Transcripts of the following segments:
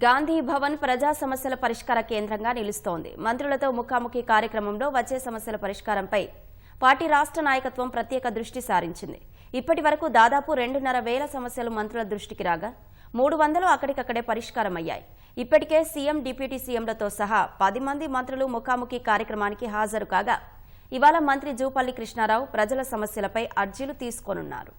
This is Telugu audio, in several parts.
గాంధీ భవన్ ప్రజా సమస్యల పరిష్కార కేంద్రంగా నిలుస్తోంది. మంత్రులతో ముఖాముఖి కార్యక్రమంలో వచ్చే సమస్యల పరిష్కారంపై పార్టీ రాష్ట్ర నాయకత్వం ప్రత్యేక దృష్టి సారించింది. ఇప్పటి వరకు దాదాపు 2,500 సమస్యలు మంత్రుల దృష్టికి రాగా 300 అక్కడికక్కడే పరిష్కారమయ్యాయి. ఇప్పటికే సీఎం, డిప్యూటీ సీఎంలతో సహా 10 మంది మంత్రులు ముఖాముఖి కార్యక్రమానికి హాజరు కాగా ఇవాళ మంత్రి జూపల్లి కృష్ణారావు ప్రజల సమస్యలపై అర్జీలు తీసుకోనున్నారు.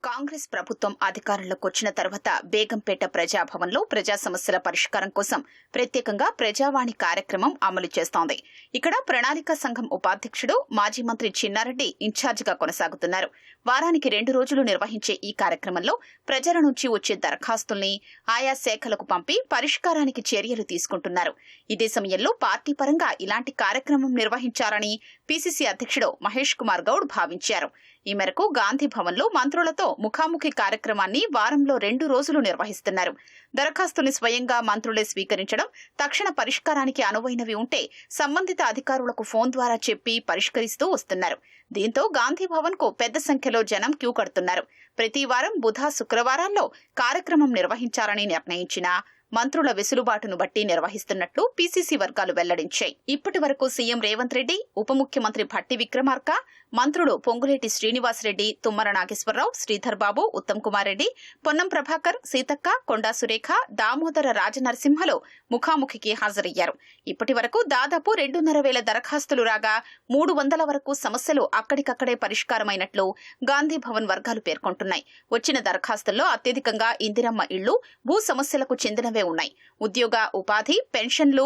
కాంగ్రెస్ ప్రభుత్వం అధికారంలోకి వచ్చిన తర్వాత బేగంపేట ప్రజాభవన్లో ప్రజా సమస్యల పరిష్కారం కోసం ప్రత్యేకంగా ప్రజావాణి కార్యక్రమం అమలు చేస్తోంది. ఇక్కడ ప్రణాళిక సంఘం ఉపాధ్యక్షుడు మాజీ మంత్రి చిన్నారెడ్డి ఇన్ఛార్జిగా కొనసాగుతున్నారు. వారానికి 2 రోజులు నిర్వహించే ఈ కార్యక్రమంలో ప్రజల నుంచి వచ్చే దరఖాస్తుల్ని ఆయా శాఖలకు పంపి పరిష్కారానికి చర్యలు తీసుకుంటున్నారు. ఇదే సమయంలో పార్టీ పరంగా ఇలాంటి కార్యక్రమం నిర్వహించాలని పీసీసీ అధ్యక్షుడు మహేష్ కుమార్ గౌడ్ భావించారు. ఈ మేరకు గాంధీ భవన్లో మంత్రులతో ముఖాముఖి కార్యక్రమాన్ని వారంలో 2 రోజులు నిర్వహిస్తున్నారు. దరఖాస్తుని స్వయంగా మంత్రులే స్వీకరించడం, తక్షణ పరిష్కారానికి అనువైనవి ఉంటే సంబంధిత అధికారులకు ఫోన్ ద్వారా చెప్పి పరిష్కరిస్తూ వస్తున్నారు. దీంతో గాంధీ భవన్ కు పెద్ద సంఖ్యలో జనం క్యూ కడుతున్నారు. ప్రతి వారం బుధ, శుక్రవారాల్లో కార్యక్రమం నిర్వహించాలని నిర్ణయించిన మంత్రుల వెసులుబాటును బట్టి నిర్వహిస్తున్నట్లు పీసీసీ వర్గాలు వెల్లడించాయి. ఇప్పటి వరకు సీఎం రేవంత్ రెడ్డి, ఉప ముఖ్యమంత్రి భట్టి విక్రమార్క, మంత్రులు పొంగులేటి శ్రీనివాసరెడ్డి, తుమ్మల నాగేశ్వరరావు, శ్రీధర్ బాబు, ఉత్తమ్ కుమార్ రెడ్డి, పొన్నం ప్రభాకర్, సీతక్క, కొండా సురేఖ, దామోదర రాజనరసింహలు ముఖాముఖికి హాజరయ్యారు. ఇప్పటి వరకు దాదాపు 2,500 దరఖాస్తులు రాగా 300 వరకు సమస్యలు అక్కడికక్కడే పరిష్కారమైనట్లు గాంధీ భవన్ వర్గాలు పేర్కొంటున్నాయి. వచ్చిన దరఖాస్తుల్లో అత్యధికంగా ఇందిరమ్మ ఇళ్లు, భూ సమస్యలకు చెందినవే ఉన్నాయి. ఉద్యోగ, ఉపాధి, పెన్షన్లు,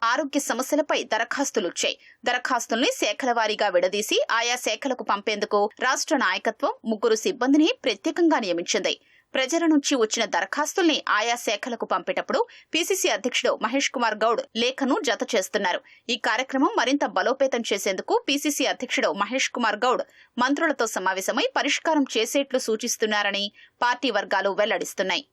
ఆరోగ్య సమస్యలపై దరఖాస్తులుచ్చాయి. దరఖాస్తుల్ని శాఖల వారీగా విడదీసి ఆయా శాఖలకు పంపేందుకు రాష్ట్ర నాయకత్వం 3 సిబ్బందిని ప్రత్యేకంగా నియమించింది. ప్రజల నుంచి వచ్చిన దరఖాస్తుల్ని ఆయా శాఖలకు పంపేటప్పుడు పీసీసీ అధ్యక్షుడు మహేష్ కుమార్ గౌడ్ లేఖను జత చేస్తున్నారు. ఈ కార్యక్రమం మరింత బలోపేతం చేసేందుకు పీసీసీ అధ్యక్షుడు మహేష్ కుమార్ గౌడ్ మంత్రులతో సమావేశమై పరిష్కారం చేసేట్లు సూచిస్తున్నారని పార్టీ వర్గాలు వెల్లడిస్తున్నాయి.